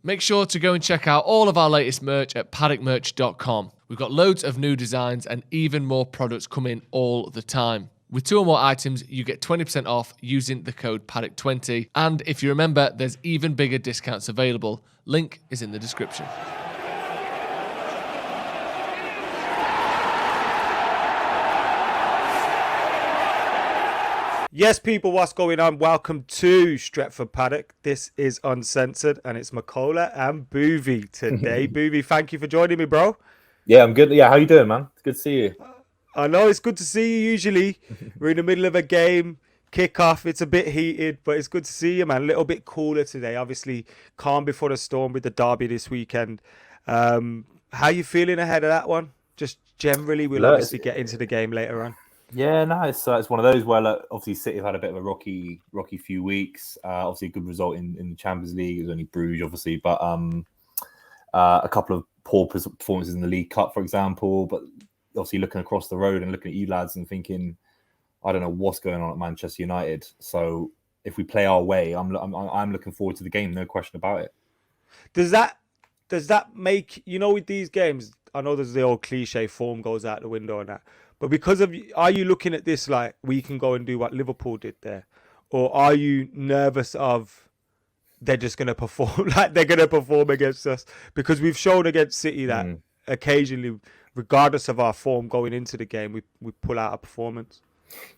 Make sure to go and check out all of our latest merch at paddockmerch.com. We've got loads of new designs and even more products coming all the time. With 2 or more items, you get 20% off using the code Paddock20. And if you remember, there's even bigger discounts available. Link is in the description. Yes, people, what's going on? Welcome to Stretford Paddock. This is Uncensored, and it's Mckola and Buvey today. Buvey, thank you for joining me, bro. Yeah, I'm good. Yeah, how you doing, man? It's good to see you. I know it's good to see you. Usually, we're in the middle of a game, kick-off. It's a bit heated, but it's good to see you, man. A little bit cooler today. Obviously, calm before the storm with the derby this weekend. How you feeling ahead of that one? Just generally, we'll obviously get into the game later on. Yeah, no, it's one of those where obviously City have had a bit of a rocky few weeks. Obviously, a good result in the Champions League. It was only Bruges, obviously, but a couple of poor performances in the League Cup, for example. But obviously, looking across the road and looking at you lads and thinking, I don't know what's going on at Manchester United. So if we play our way, I'm looking forward to the game. No question about it. Does that make, with these games? I know there's the old cliche, form goes out the window and that. But are you looking at this like we can go and do what Liverpool did there? Or are you nervous of they're just going to perform like they're going to perform against us? Because we've shown against City that occasionally, regardless of our form going into the game, we pull out a performance.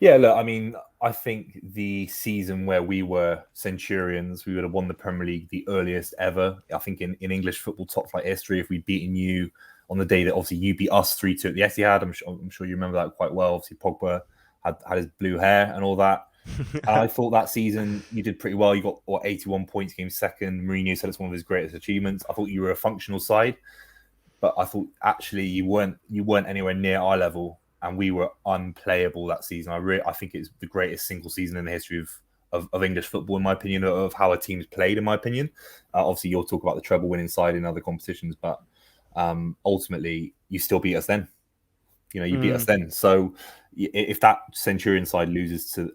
Yeah, look, I mean, I think the season where we were Centurions, we would have won the Premier League the earliest ever. I think in English football top flight history, if we'd beaten you on the day that obviously you beat us 3-2 at the Etihad. I'm sure you remember that quite well. Obviously, Pogba had his blue hair and all that. And I thought that season you did pretty well. You got 81 points, came second. Mourinho said it's one of his greatest achievements. I thought you were a functional side, but I thought actually you weren't anywhere near our level, and we were unplayable that season. I think it's the greatest single season in the history of English football, in my opinion, of how a team's played, in my opinion. Obviously, you'll talk about the treble winning side in other competitions, but ultimately you still beat us then. You beat us then. So if that Centurion side loses to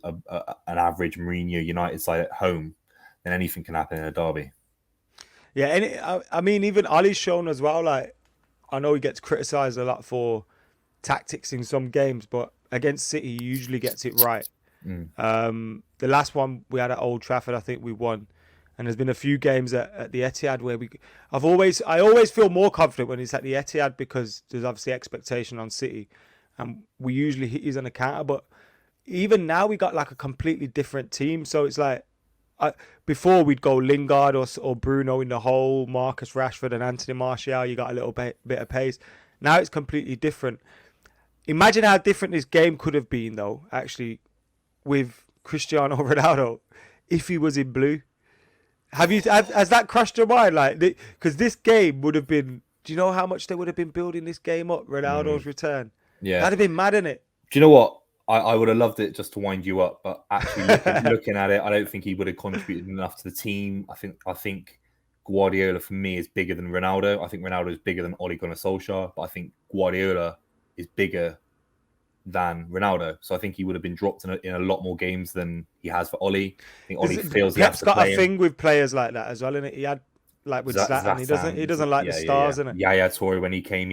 an average Mourinho United side at home, then anything can happen in a derby. Yeah, and I mean, even Ali's shown as well. Like, I know he gets criticised a lot for tactics in some games, but against City, he usually gets it right. The last one we had at Old Trafford, I think we won. And there's been a few games at the Etihad where I always feel more confident when it's at the Etihad because there's obviously expectation on City, and we usually hit these on the counter. But even now we got like a completely different team. So it's like before we'd go Lingard or Bruno in the hole, Marcus Rashford and Anthony Martial. You got a little bit of pace. Now it's completely different. Imagine how different this game could have been though, actually, with Cristiano Ronaldo if he was in blue. Has that crossed your mind? Like, because this game would have been. Do you know how much they would have been building this game up? Ronaldo's return. Yeah, that'd have been mad, innit? Do you know what? I would have loved it just to wind you up, but actually looking at it, I don't think he would have contributed enough to the team. I think Guardiola for me is bigger than Ronaldo. I think Ronaldo is bigger than Ole Gunnar Solskjaer, but I think Guardiola is bigger than Ronaldo. So I think he would have been dropped in a lot more games than he has for Ole. I think Ole feels he has to play. Pep's got a thing with players like that as well, innit? He had like with Zlatan, he doesn't like the stars, innit? Yeah, Toure when he came,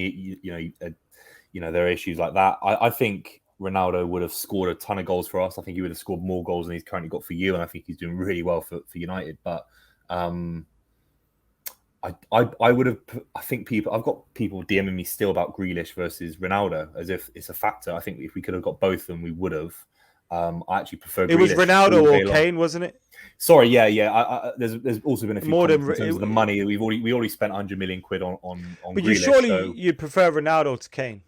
there are issues like that. I think Ronaldo would have scored a ton of goals for us. I think he would have scored more goals than he's currently got for you, and I think he's doing really well for United. But I would have. I think I've got people DMing me still about Grealish versus Ronaldo as if it's a factor. I think if we could have got both of them, we would have. I actually prefer. It was Ronaldo or Kane, wasn't it? Sorry, yeah. There's also been a few more in terms of the money. We already spent 100 million quid on. But Grealish, you'd prefer Ronaldo to Kane.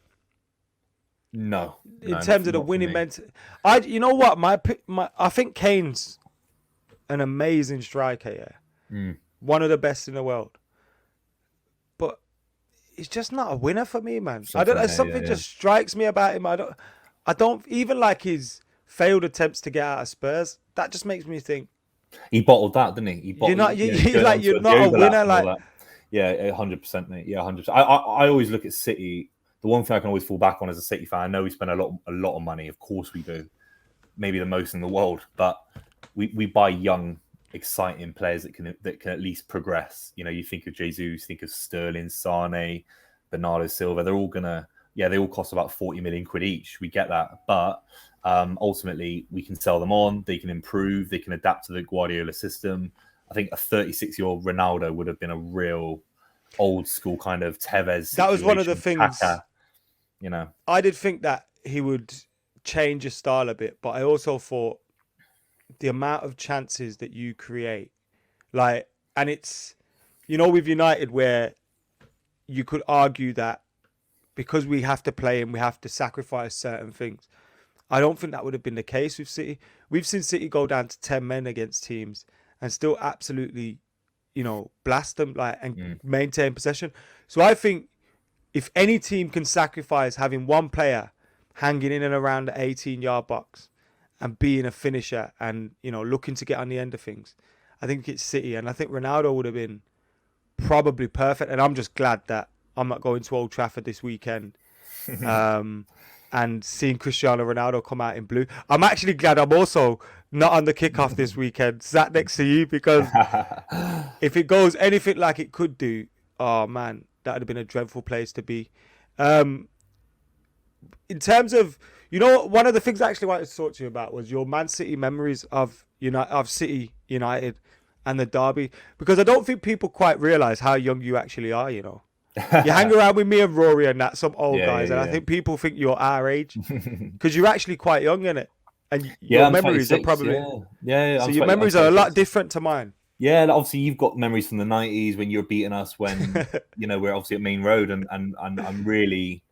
No, in terms of the winning mentality, you know what? I think Kane's an amazing striker. Yeah, one of the best in the world. But he's just not a winner for me, man. Something just strikes me about him. I don't even like his failed attempts to get out of Spurs. That just makes me think he bottled that, didn't he? You're not a winner, like. Yeah, 100%, mate. Yeah, 100%. I always look at City. The one thing I can always fall back on as a City fan, I know we spend a lot of money. Of course we do. Maybe the most in the world. But we buy young exciting players that can at least progress. You know, you think of Jesus, think of Sterling, Sane, Bernardo Silva. They're all they all cost about 40 million quid each. We get that, but ultimately we can sell them on. They can improve. They can adapt to the Guardiola system. I think a 36-year-old Ronaldo would have been a real old school kind of Tevez. That was one of the things. Kaka, you know, I did think that he would change his style a bit, but I also thought the amount of chances that you create, like, and it's, you know, with United where you could argue that because we have to play and we have to sacrifice certain things. I don't think that would have been the case with City. We've seen City go down to 10 men against teams and still absolutely, you know, blast them and maintain possession. So I think if any team can sacrifice having one player hanging in and around the 18-yard box and being a finisher and, you know, looking to get on the end of things, I think it's City. And I think Ronaldo would have been probably perfect. And I'm just glad that I'm not going to Old Trafford this weekend and seeing Cristiano Ronaldo come out in blue. I'm actually glad I'm also not on the kickoff this weekend, sat next to you, because if it goes anything like it could do, oh man, that would have been a dreadful place to be. In terms of, you know, one of the things I actually wanted to talk to you about was your Man City memories of City United and the derby, because I don't think people quite realise how young you actually are, you know. You hang around with me and Rory and that, some old guys, and I think people think you're our age because you're actually quite young, innit? And your memories are probably so your memories are a lot different to mine. Yeah, obviously you've got memories from the 90s when you were beating us when you know we're obviously at Main Road, and I'm really,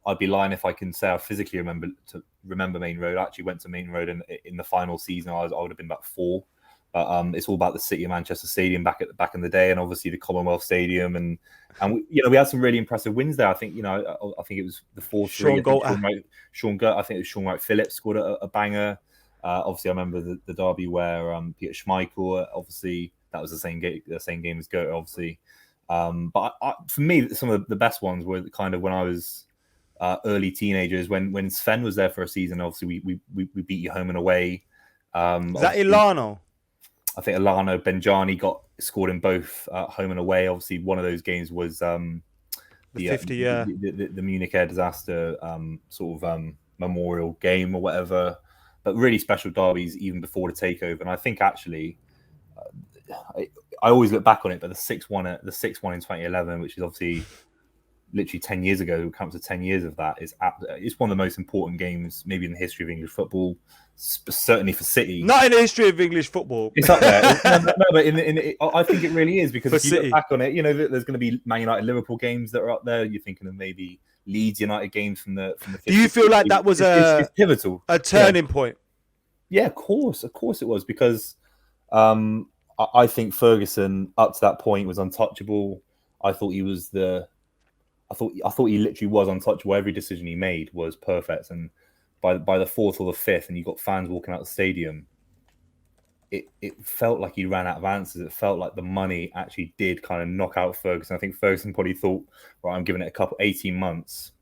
I'd be lying if I can say I physically remember Main Road. I actually went to Main Road in the final season. I would have been about 4. But it's all about the City of Manchester Stadium back in the day, and obviously the Commonwealth Stadium, and we had some really impressive wins there. I think I think it was the 4-3. Sean Gurt. I think it was Sean Wright Phillips scored a banger. Obviously, I remember the derby where Peter Schmeichel. Obviously, that was the same game as Gurt. Obviously, but for me, some of the best ones were kind of when I was early teenagers. When Sven was there for a season. Obviously, we beat you home and away. Is that Ilano? I think Alano Benjani scored in both home and away. Obviously, one of those games was the Munich air disaster memorial game or whatever. But really special derbies even before the takeover. And I think actually, I always look back on it, but the 6-1 in 2011, which is obviously literally 10 years ago, comes to 10 years of that, it's one of the most important games maybe in the history of English football. Certainly for City. Not in the history of English football. It's up there. But I think it really is, because if you look back on it, you know, there's going to be Man United Liverpool games that are up there. You're thinking of maybe Leeds United games from the 50s. Do you feel like that was it's pivotal, a turning point? Yeah, of course it was, because I think Ferguson up to that point was untouchable. I thought he was I thought he literally was untouchable. Every decision he made was perfect, and by the 4th or the 5th, and you got fans walking out the stadium, it felt like he ran out of answers. It felt like the money actually did kind of knock out Ferguson. I think Ferguson probably thought, right, I'm giving it 18 months,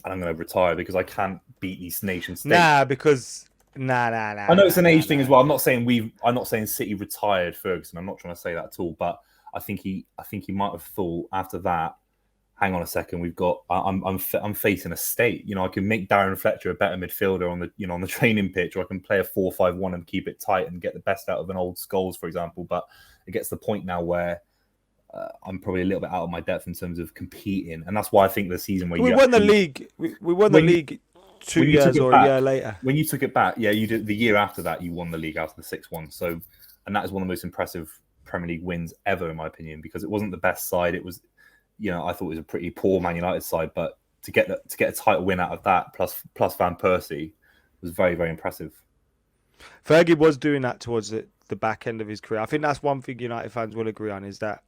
and I'm going to retire because I can't beat these nation states. Nah. I know it's an age thing as well. I'm not saying City retired Ferguson. I'm not trying to say that at all. But I think he might have thought after that, hang on a second, I'm facing a state. You know, I can make Darren Fletcher a better midfielder on the training pitch, or I can play a 4-5-1 and keep it tight and get the best out of an old Scholes, for example. But it gets to the point now where I'm probably a little bit out of my depth in terms of competing, and that's why I think the season where we won the league 2 years or a year later. When you took it back, yeah, you did. The year after that, you won the league after the 6-1. So, and that is one of the most impressive Premier League wins ever, in my opinion, because it wasn't the best side. It was, you know, I thought it was a pretty poor Man United side, but to get a title win out of that, plus Van Persie, was very, very impressive. Fergie was doing that towards the back end of his career. I think that's one thing United fans will agree on, is that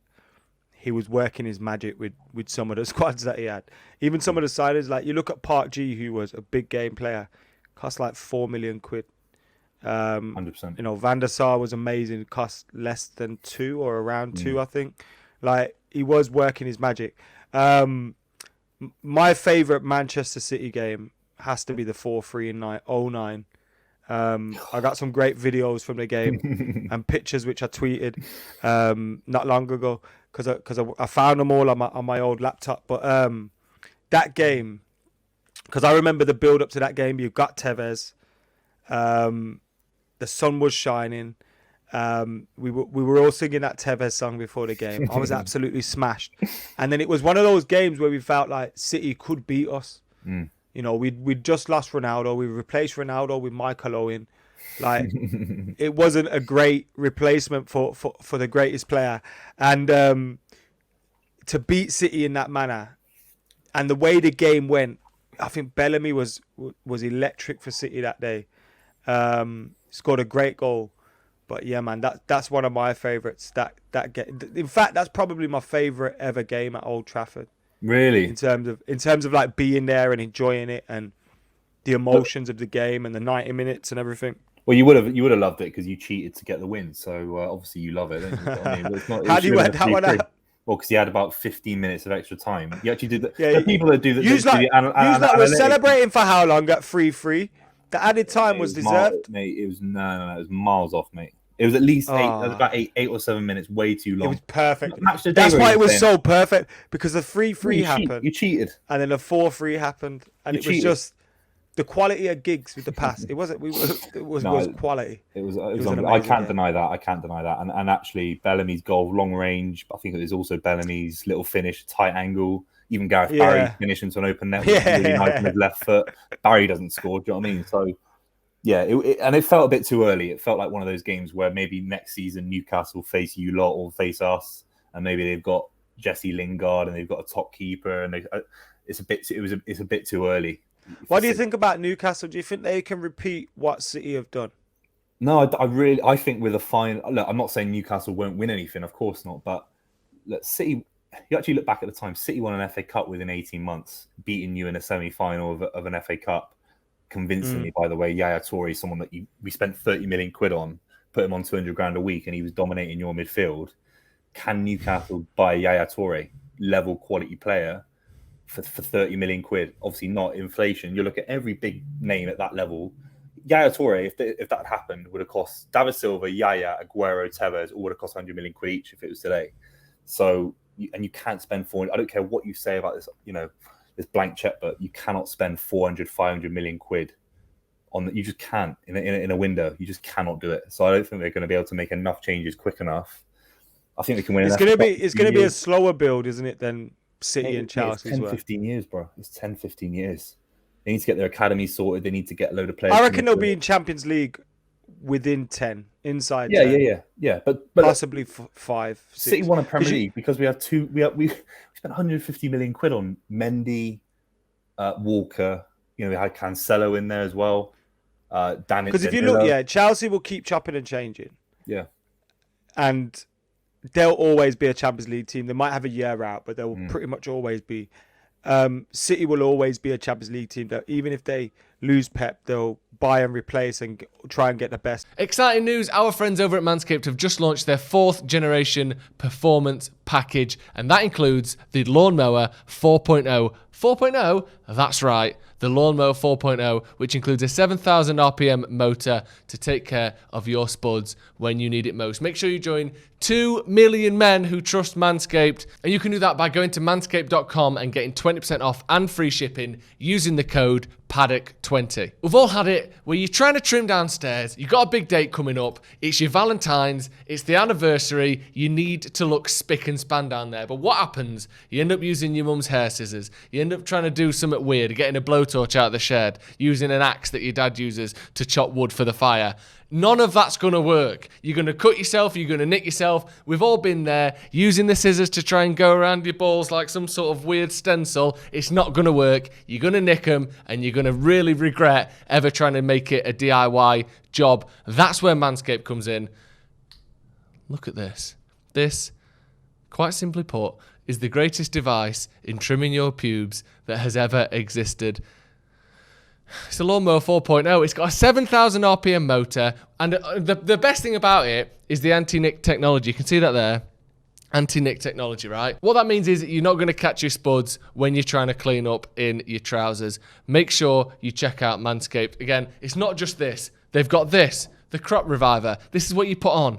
he was working his magic with some of the squads that he had. Even some of the siders, like you look at Park G, who was a big game player, cost like 4 million quid. 100%. You know, Van der Sar was amazing, cost less than 2 or around 2, I think. Like, he was working his magic. My favourite Manchester City game has to be the 4-3 in 2009. I got some great videos from the game and pictures which I tweeted not long ago because I found them all on my old laptop. But that game, because I remember the build up to that game. You got Tevez. The sun was shining. We were all singing that Tevez song before the game. I was absolutely smashed. And then it was one of those games where we felt like City could beat us. You know, we'd just lost Ronaldo. We replaced Ronaldo with Mckola. Like, it wasn't a great replacement for the greatest player. And to beat City in that manner, and the way the game went, I think Bellamy was electric for City that day. Scored a great goal. But yeah, man, that's one of my favourites. That game. In fact, that's probably my favourite ever game at Old Trafford. Really? In terms of like being there and enjoying it and the emotions of the game and the 90 minutes and everything. Well, you would have loved it because you cheated to get the win. So obviously you love it, don't you? I mean, How do you work that one out? Well, because you had about 15 minutes of extra time. You actually did that. Yeah, people that do that. We're celebrating for how long at 3-3? The added time was deserved. Mate, it was no, it was miles off, mate. It was at least 8. It was about 8 or 7 minutes, way too long. It was perfect. That's why it was so perfect, because the 3-3 happened. You cheated. And then the 4-3 happened, and it was just the quality of gigs with the pass. It wasn't. It was quality. It was I can't deny that. I can't deny that. And actually, Bellamy's goal, long range. I think it was also Bellamy's little finish, tight angle. Even Gareth Barry finishing to an open net with really nice on his left foot. Barry doesn't score. Do you know what I mean? So. Yeah, and it felt a bit too early. It felt like one of those games where maybe next season Newcastle face you lot or face us, and maybe they've got Jesse Lingard and they've got a top keeper, and it's a bit too early. What do you think about Newcastle? Do you think they can repeat what City have done? No, I think with a fine. Look, I'm not saying Newcastle won't win anything, of course not. But look, City. You actually look back at the time. City won an FA Cup within 18 months, beating you in a semi-final of an FA Cup. Convincingly, by the way. Yaya Toure, someone that we spent 30 million quid on, put him on 200 grand a week, and he was dominating your midfield. Can Newcastle buy Yaya Toure, level quality player, for 30 million quid? Obviously not inflation. You look at every big name at that level. Yaya Toure, if that happened, would have cost David Silva, Yaya, Aguero, Tevez, all would have cost 100 million quid each if it was today. So, and you can't spend 400. I don't care what you say about this, this blank check, but you cannot spend 400, 500 million quid on that. You just can't in a window. You just cannot do it. So I don't think they're going to be able to make enough changes quick enough. I think they can win. It's going to be a slower build, isn't it, than City and Chelsea? 10, 15 years, bro. It's 10, 15 years. They need to get their academy sorted. They need to get a load of players. I reckon they'll be in Champions League within 10, inside. Yeah. But possibly 5, 6. City won a Premier League because we have two. We spent 150 million quid on Mendy, Walker. We had Cancelo in there as well. Because if you look, Chelsea will keep chopping and changing. Yeah, and they'll always be a Champions League team. They might have a year out, but they'll pretty much always be. City will always be a Champions League team. That even if they lose Pep, they'll buy and replace and try and get the best. Exciting news. Our friends over at Manscaped have just launched their 4th generation performance package, and that includes the Lawnmower 4.0. 4.0? That's right. The Lawnmower 4.0, which includes a 7,000 RPM motor to take care of your spuds when you need it most. Make sure you join 2 million men who trust Manscaped, and you can do that by going to manscaped.com and getting 20% off and free shipping using the code Paddock20. We've all had it where you're trying to trim downstairs, you've got a big date coming up, it's your Valentine's, it's the anniversary, you need to look spick and span down there. But what happens? You end up using your mum's hair scissors, you end up trying to do something weird, getting a blowtorch out of the shed, using an axe that your dad uses to chop wood for the fire. None of that's going to work. You're going to cut yourself, you're going to nick yourself. We've all been there, using the scissors to try and go around your balls like some sort of weird stencil. It's not going to work. You're going to nick them, and you're going to really regret ever trying to make it a DIY job. That's where Manscaped comes in. Look at this. This, quite simply put, is the greatest device in trimming your pubes that has ever existed. It's a Lawnmower 4.0. It's got a 7,000 RPM motor, and the best thing about it is the anti-nick technology. You can see that there. Anti-nick technology, right? What that means is that you're not going to catch your spuds when you're trying to clean up in your trousers. Make sure you check out Manscaped. Again, it's not just this. They've got this, the crop reviver. This is what you put on.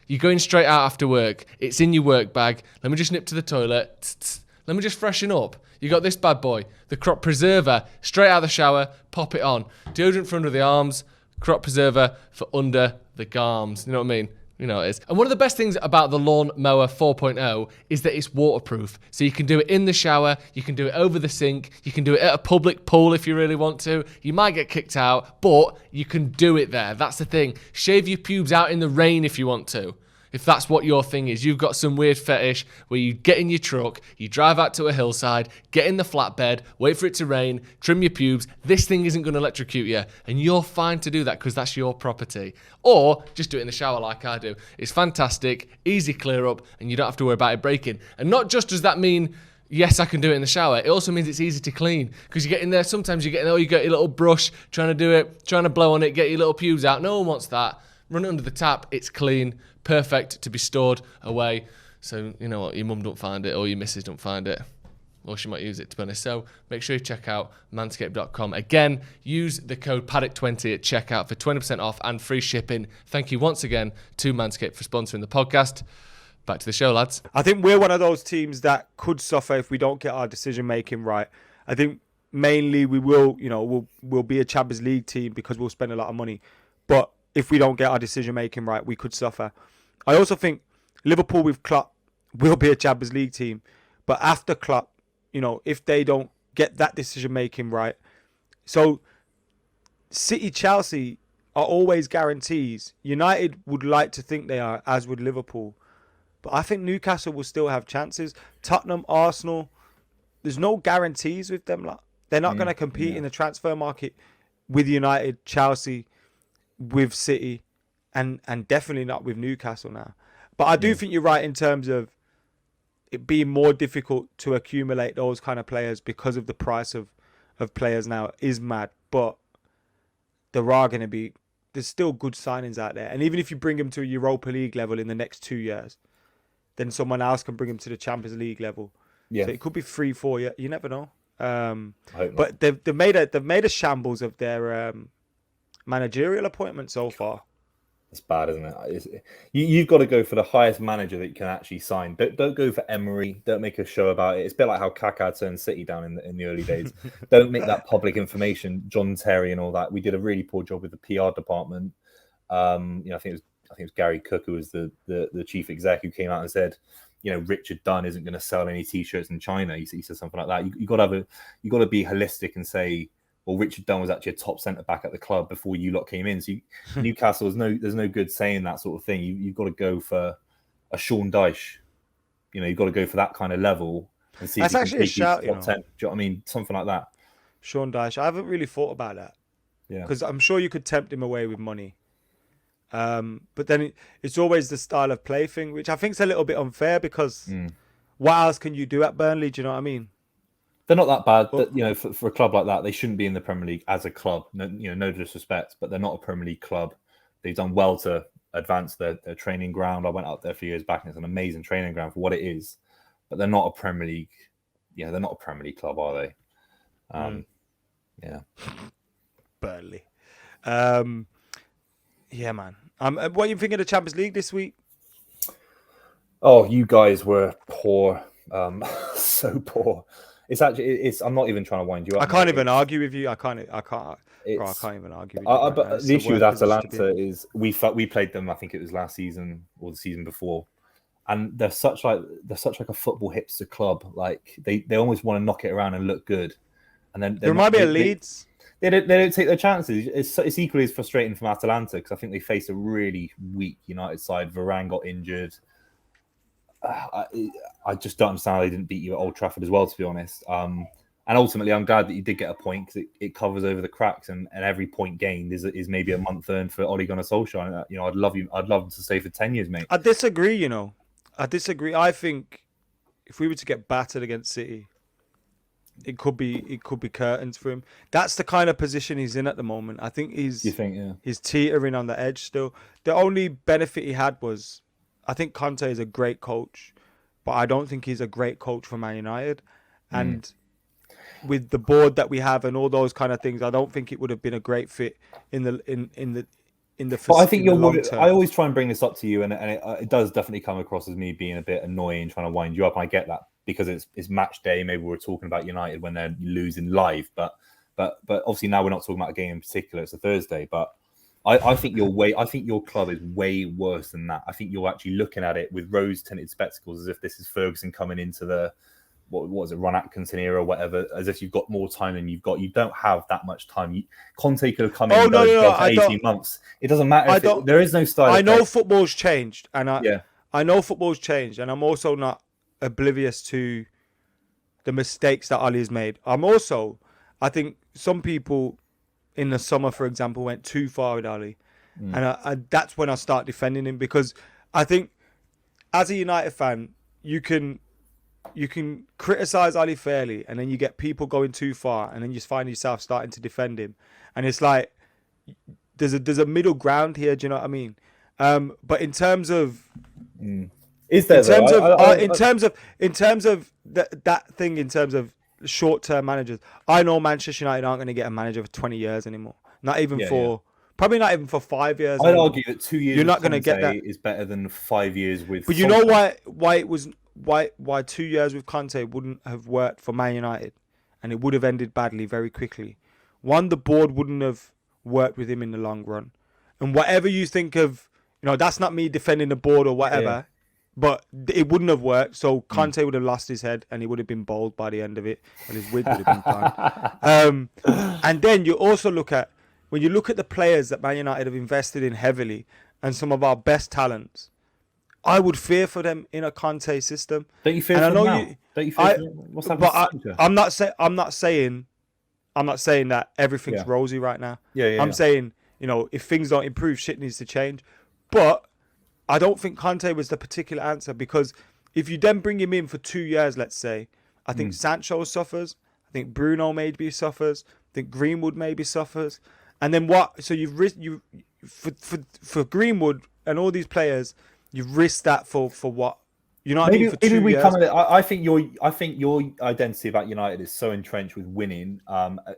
You're going straight out after work. It's in your work bag. Let me just nip to the toilet. Tss, tss. Let me just freshen up. You got this bad boy, the crop preserver. Straight out of the shower, pop it on. Deodorant for under the arms, crop preserver for under the garms. You know what I mean? You know what it is. And one of the best things about the Lawn Mower 4.0 is that it's waterproof. So you can do it in the shower, you can do it over the sink, you can do it at a public pool if you really want to. You might get kicked out, but you can do it there. That's the thing. Shave your pubes out in the rain if you want to. If that's what your thing is. You've got some weird fetish where you get in your truck, you drive out to a hillside, get in the flatbed, wait for it to rain, trim your pubes. This thing isn't going to electrocute you. And you're fine to do that because that's your property. Or just do it in the shower like I do. It's fantastic, easy clear up, and you don't have to worry about it breaking. And not just does that mean, yes, I can do it in the shower. It also means it's easy to clean because you get in there. Sometimes you get your little brush, trying to do it, trying to blow on it, get your little pubes out. No one wants that. Run it under the tap. It's clean. Perfect to be stored away. So, you know what, your mum don't find it or your missus don't find it. Or she might use it, to be honest. So make sure you check out manscaped.com. Again, use the code Paddock20 at checkout for 20% off and free shipping. Thank you once again to Manscaped for sponsoring the podcast. Back to the show, lads. I think we're one of those teams that could suffer if we don't get our decision-making right. I think mainly we will, we'll be a Champions League team because we'll spend a lot of money. But if we don't get our decision-making right, we could suffer. I also think Liverpool with Klopp will be a Champions League team. But after Klopp, if they don't get that decision-making right. So City, Chelsea are always guarantees. United would like to think they are, as would Liverpool. But I think Newcastle will still have chances. Tottenham, Arsenal, there's no guarantees with them. They're not going to compete in the transfer market with United, Chelsea, with City, and definitely not with Newcastle now. But I do think you're right in terms of it being more difficult to accumulate those kind of players because of the price of players now is mad. But there's still good signings out there. And even if you bring them to a Europa League level in the next 2 years, then someone else can bring them to the Champions League level. Yeah. So it could be 3-4 years. You never know. But they've made a shambles of their managerial appointment so far. It's bad, isn't it? You've got to go for the highest manager that you can actually sign. Don't go for Emery. Don't make a show about it. It's a bit like how Kaká turned City down in the early days. Don't make that public information. John Terry and all that. We did a really poor job with the PR department. I think it was Gary Cook who was the chief exec who came out and said, Richard Dunn isn't going to sell any T-shirts in China. He said something like that. You got to be holistic and say, well, Richard Dunn was actually a top centre back at the club before you lot came in. So Newcastle, there's no good saying that sort of thing. You've got to go for a Sean Dyche. You've got to go for that kind of level and see. That's if you actually a shout. Top 10. Do you know what I mean? Something like that. Sean Dyche. I haven't really thought about that. Yeah. Because I'm sure you could tempt him away with money. But then it's always the style of play thing, which I think is a little bit unfair because what else can you do at Burnley? Do you know what I mean? They're not that bad, but for a club like that, they shouldn't be in the Premier League as a club. No disrespect, but they're not a Premier League club. They've done well to advance their training ground. I went out there a few years back, and it's an amazing training ground for what it is. But they're not a Premier League. Yeah, they're not a Premier League club, are they? Yeah. Burnley. Yeah, man. What are you thinking of the Champions League this week? Oh, you guys were poor. So poor. I'm not even trying to wind you up. I can't even argue with you. I can't even argue with you. But the issue with Atalanta is we played them, I think it was last season or the season before. And they're such like a football hipster club. Like they almost want to knock it around and look good. And then they remind me of Leeds. They don't take their chances. It's equally as frustrating from Atalanta because I think they faced a really weak United side. Varane got injured. I just don't understand how they didn't beat you at Old Trafford as well, to be honest. And ultimately, I'm glad that you did get a point because it covers over the cracks, and every point gained is maybe a month earned for Ole Gunnar Solskjaer. I'd love him to stay for 10 years, mate. I disagree. I disagree. I think if we were to get battered against City, it could be curtains for him. That's the kind of position he's in at the moment. I think he's teetering on the edge still. The only benefit he had was, I think Conte is a great coach, but I don't think he's a great coach for Man United. And with the board that we have and all those kind of things, I don't think it would have been a great fit in But I think in the long term. I always try and bring this up to you, and it does definitely come across as me being a bit annoying, trying to wind you up. And I get that because it's match day. Maybe we're talking about United when they're losing live, but obviously now we're not talking about a game in particular. It's a Thursday, but I think your club is way worse than that. I think you're actually looking at it with rose-tinted spectacles, as if this is Ferguson coming into the what was it, Ron Atkinson era or whatever, as if you've got more time than you've got. You don't have that much time. Conte could have come in for 18 months. It doesn't matter. There is no style. I know football's changed, and I know football's changed, and I'm also not oblivious to the mistakes that Ali has made. I think some people in the summer, for example, went too far with Ali, and that's when I start defending him, because I think as a United fan, you can criticize Ali fairly, and then you get people going too far, and then you find yourself starting to defend him, and it's like there's a middle ground here. Do you know what I mean? But in terms of short-term managers, I know Manchester United aren't going to get a manager for 20 years anymore. Probably not even for 5 years. I'd argue that 2 years. You're not going to get that. Is better than 5 years with. But you know why 2 years with Conte wouldn't have worked for Man United, and it would have ended badly very quickly. One, the board wouldn't have worked with him in the long run, and whatever you think of, that's not me defending the board or whatever, but it wouldn't have worked. So Conte would have lost his head, and he would have been bald by the end of it, and his wig would have been gone. And then you also when you look at the players that Man United have invested in heavily, and some of our best talents, I would fear for them in a Conte system. Don't you fear for them now? Don't you fear for them? What's happening? I'm not saying that everything's rosy right now. I'm saying, if things don't improve, shit needs to change. But I don't think Conte was the particular answer, because if you then bring him in for 2 years, let's say, I think Sancho suffers. I think Bruno maybe suffers. I think Greenwood maybe suffers. And then what? So for Greenwood and all these players, you've risked that for what? United for 2 years. I think your identity about United is so entrenched with winning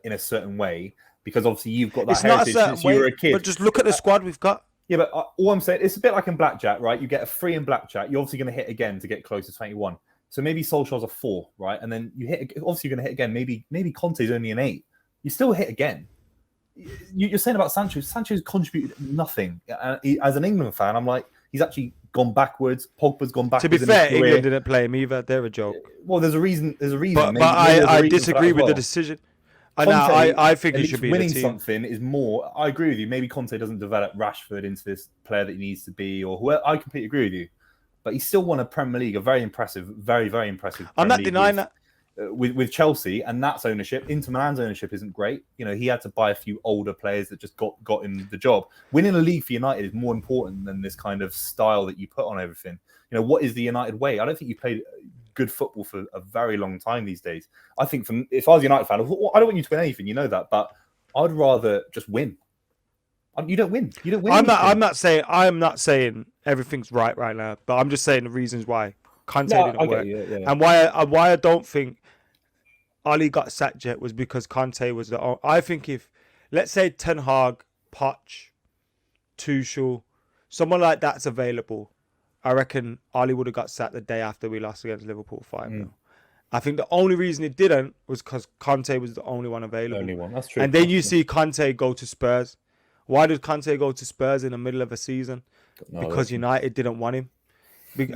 in a certain way, because obviously you've got that it's heritage not a certain since way, you were a kid. But just look at the squad we've got. Yeah, but all I'm saying, it's a bit like in blackjack, right? You get a 3 in blackjack. You're obviously going to hit again to get close to 21. So maybe Solskjaer's a 4, right? And then you hit. Obviously, you're going to hit again. Maybe Conte's only an 8. You still hit again. You're saying about Sancho. Sancho's contributed nothing. As an England fan, I'm like, he's actually gone backwards. Pogba's gone backwards. To be fair, England didn't play him either. They're a joke. Well, there's a reason. But I disagree with the decision. I think he should be winning the team. Something is more. I agree with you. Maybe Conte doesn't develop Rashford into this player that he needs to be, or whoever. I completely agree with you. But he still won a Premier League, a very impressive, very, very impressive. I'm not denying that. With Chelsea, and that's ownership. Inter Milan's ownership isn't great. He had to buy a few older players that just got him the job. Winning a league for United is more important than this kind of style that you put on everything. What is the United way? I don't think you played good football for a very long time these days. I think if I was a United fan, I don't want you to win anything, that, but I'd rather just win. You don't win. I'm not saying everything's right now, but I'm just saying the reasons why Conte didn't work, and why I don't think Ali got sacked yet was because Conte was I think if, let's say, Ten Hag, Poch, Tuchel, someone like that's available, I reckon Ali would have got sacked the day after we lost against Liverpool 5-0. I think the only reason it didn't was because Conte was the only one available. Only one, that's true. And then you see Conte go to Spurs. Why did Conte go to Spurs in the middle of a season? Because United didn't want him.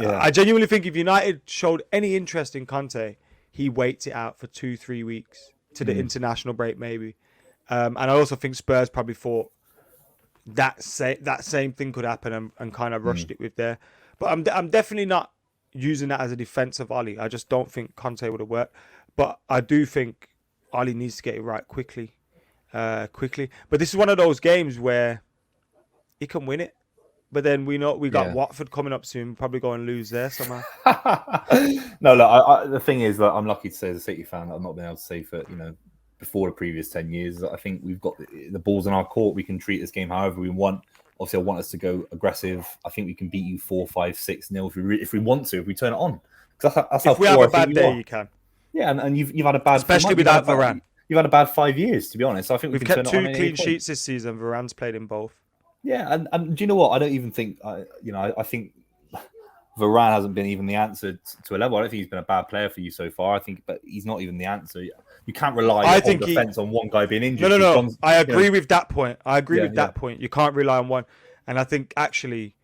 I genuinely think if United showed any interest in Conte, he waits it out for 2-3 weeks to the international break maybe. And I also think Spurs probably thought that same thing could happen and kind of rushed it with there. But I'm definitely not using that as a defense of Ali. I just don't think Conte would have worked. But I do think Ali needs to get it right quickly. But this is one of those games where he can win it. But then we got Watford coming up soon. Probably go and lose there somehow. No, look. The thing is that I'm lucky to say, as a City fan, that I've not been able to say for before the previous 10 years. I think we've got the balls in our court. We can treat this game however we want. Obviously, I want us to go aggressive. I think we can beat you 4-5-6-0 if we want to. If we turn it on, that's how. If we have a bad day, you can. Yeah, and you've had a bad, especially without Varane. You've had a bad 5 years, to be honest. So I think we've kept 2 clean sheets this season. Varane's played in both. Yeah, and do you know what? I don't even think I think Varane hasn't been even the answer to a level. I don't think he's been a bad player for you so far. I think, but he's not even the answer. You can't rely your whole defense on one guy being injured. No. I agree with that point. Point. You can't rely on one. And I think actually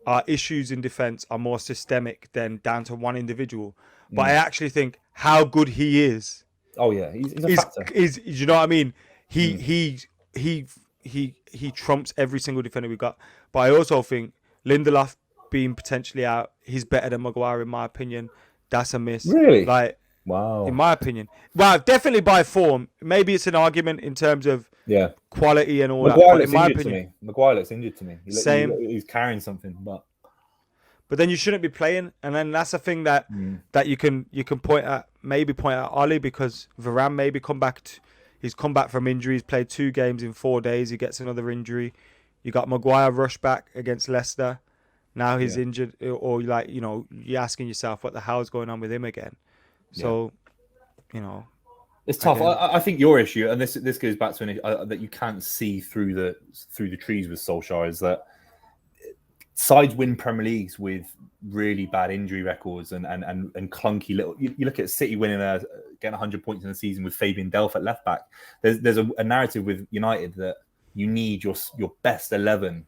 our issues in defense are more systemic than down to one individual. But I actually think how good he is. Oh yeah, he's a factor. You know what I mean? He trumps every single defender we've got. But I also think Lindelof being potentially out, he's better than Maguire in my opinion. That's a miss. Really? Like, wow. In my opinion. Well, definitely by form. Maybe it's an argument in terms of quality and all Maguire that. But in my opinion, to me. Maguire looks injured to me. Same. He's carrying something, but then you shouldn't be playing. And then that's a thing that you can point at Ole, because Varane maybe he's come back from injury. He's played 2 games in 4 days. He gets another injury. You got Maguire rush back against Leicester. Now he's injured, or you're asking yourself what the hell's going on with him again. So, it's tough. I think your issue, and this goes back to an issue that you can't see through the trees with Solskjaer, is that sides win Premier Leagues with really bad injury records and clunky little. You look at City getting 100 points in the season with Fabian Delph at left back. There's a narrative with United that you need your best 11.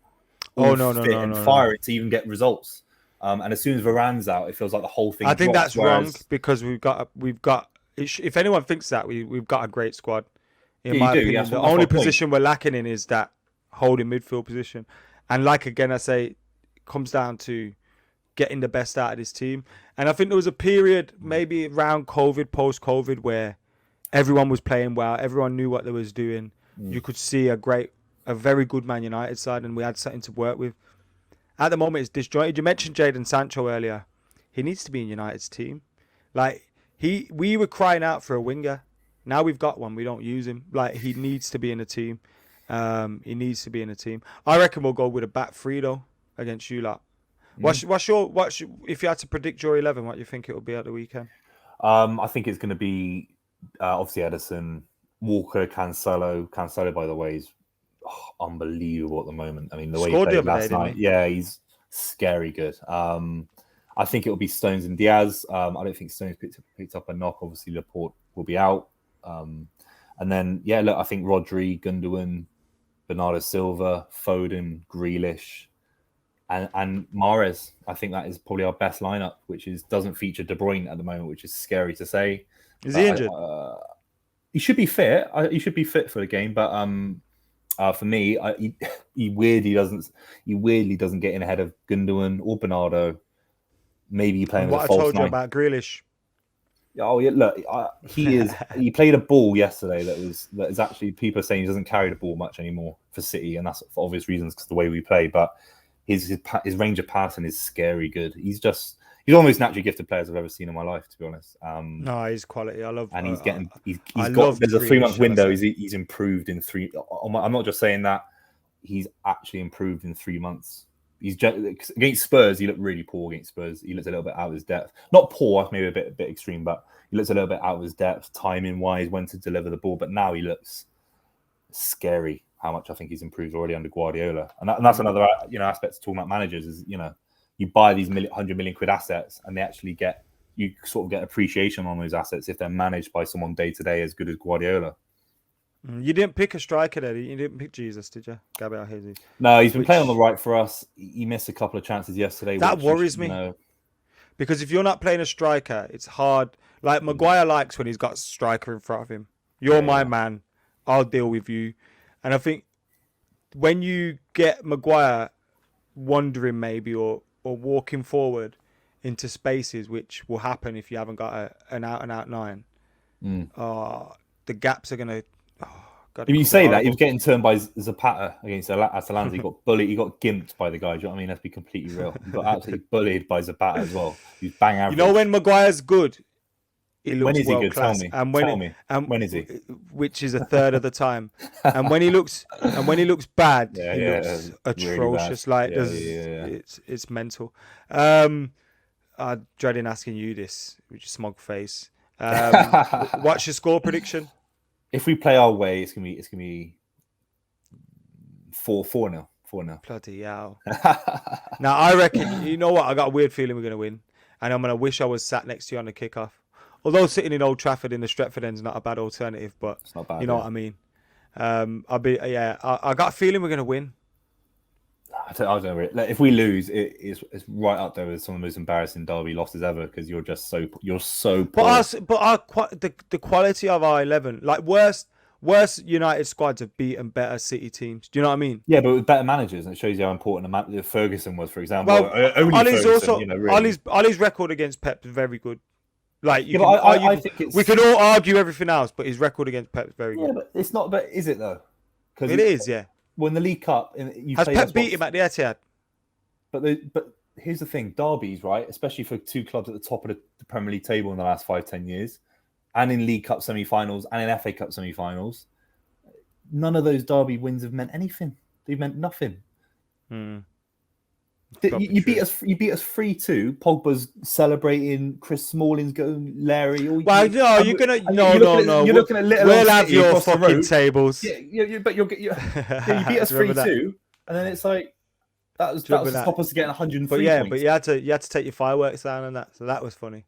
Firing to even get results. And as soon as Varane's out, it feels like the whole thing. I think that's wrong, because we've got. If anyone thinks that, we've got a great squad. In my opinion, the only position we're lacking in is that holding midfield position. And again, I say, it comes down to getting the best out of this team. And I think there was a period, maybe around COVID, post-COVID, where everyone was playing well. Everyone knew what they was doing. You could see a very good Man United side, and we had something to work with. At the moment, it's disjointed. You mentioned Jadon Sancho earlier. He needs to be in United's team. We were crying out for a winger. Now we've got one. We don't use him. He needs to be in a team. He needs to be in a team. I reckon we'll go with a back 3 though against you lot. What's if you had to predict your 11? What do you think it will be at the weekend? I think it's going to be obviously Edison, Walker, Cancelo. Cancelo, by the way, is unbelievable at the moment. I mean, the way he played last night, he's scary good. I think it'll be Stones and Diaz. I don't think Stones picked up a knock. Obviously, Laporte will be out. And then, I think Rodri, Gundogan, Bernardo Silva, Foden, Grealish, and Mahrez. I think that is probably our best lineup, which doesn't feature De Bruyne at the moment, which is scary to say. Is he injured? He should be fit. He should be fit for the game, but for me, he weirdly doesn't get in ahead of Gundogan or Bernardo. Maybe playing with a false nine. What I told you about Grealish. Oh yeah, look, he played a ball yesterday that is actually, people are saying he doesn't carry the ball much anymore for City, and that's for obvious reasons because the way we play. But his range of passing is scary good. He's one of the most naturally gifted players I've ever seen in my life, to be honest. No, he's quality. I love. And there's a 3-month window. He's improved in 3. I'm not just saying that. He's actually improved in 3 months. He's against Spurs. He looked really poor against Spurs. He looked a little bit out of his depth. Not poor, maybe a bit extreme, but he looks a little bit out of his depth, timing wise, when to deliver the ball. But now he looks scary. How much I think he's improved already under Guardiola, and that's another aspect of talking about managers is you buy these 100 million quid assets, and you sort of get appreciation on those assets if they're managed by someone day to day as good as Guardiola. You didn't pick a striker there. You didn't pick Jesus, did you? Gabriel Jesus. No, he's been playing on the right for us. He missed a couple of chances yesterday. That worries me. Because if you're not playing a striker, it's hard. Like Maguire likes when he's got a striker in front of him. You're my man. I'll deal with you. And I think when you get Maguire wandering maybe or walking forward into spaces, which will happen if you haven't got an out-and-out 9, the gaps are going to... If you say that, he was getting turned by Zapata against Atalanta. He got bullied. He got gimped by the guy. Do you know what I mean? Let's be completely real. He got absolutely bullied by Zapata as well. He's bang average. When Maguire's good, he looks when is he good? Class. Tell me. When is he? Which is a third of the time. And when he looks bad, he looks atrocious. Really it's mental. I'm dreading asking you this with your smug face. What's your score prediction? If we play our way, it's gonna be 4-0. 4-0. Bloody hell. Now, I reckon, you know what? I got a weird feeling we're going to win. And I'm going to wish I was sat next to you on the kickoff. Although sitting in Old Trafford in the Stretford end's not a bad alternative, but It's not bad, you know what I mean. I got a feeling we're going to win. I don't know. Like, if we lose, it's right up there with some of the most embarrassing derby losses ever because you're so poor. The quality of our 11, like worst United squads have beaten better City teams. Do you know what I mean? Yeah, but with better managers, and it shows you how important Ferguson was, for example. Well, only Ollie's Ferguson, also really. Ollie's record against Pep is very good. Like I think it's... we can all argue everything else, but his record against Pep is very good. Yeah, but it's not. But is it though? It is, yeah. When the League Cup, has Pep beat him at the Etihad? But here's the thing: derbies, right? Especially for two clubs at the top of the Premier League table in the last 5-10 years, and in League Cup semi-finals and in FA Cup semi-finals, none of those derby wins have meant anything. They've meant nothing. You beat us 3-2. Pogba's celebrating. Chris Smalling's going Larry. You're looking at little. We'll have your fucking tables. But you beat us 3-2, and then it's like that was to stop us getting 103 points. But you had to take your fireworks down and that, so that was funny.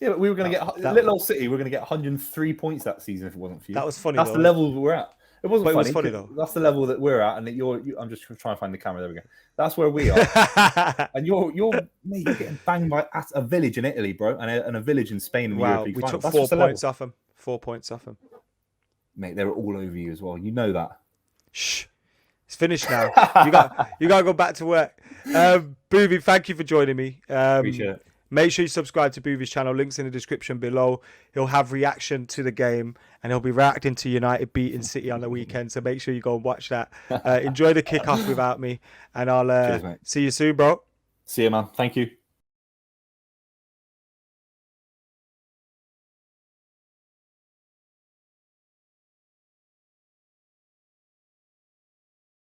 Yeah, but we were going to get little old City. We're going to get 103 points that season if it wasn't for you. That was funny. That's the level we're at. It wasn't funny. It was funny though. That's the level that we're at, and that I'm just trying to find the camera. There we go. That's where we are. And you're getting banged by at a village in Italy, bro, and a village in Spain. In the wow, we took 4 points off them. 4 points off them. Mate, they were all over you as well. You know that. Shh. It's finished now. you got to go back to work. Buvey, thank you for joining me. Appreciate it. Make sure you subscribe to Buvey's channel. Links in the description below. He'll have reaction to the game and he'll be reacting to United beating City on the weekend. So make sure you go and watch that. Enjoy the kickoff without me. And I'll Cheers, mate. see you soon, bro. See you, man. Thank you.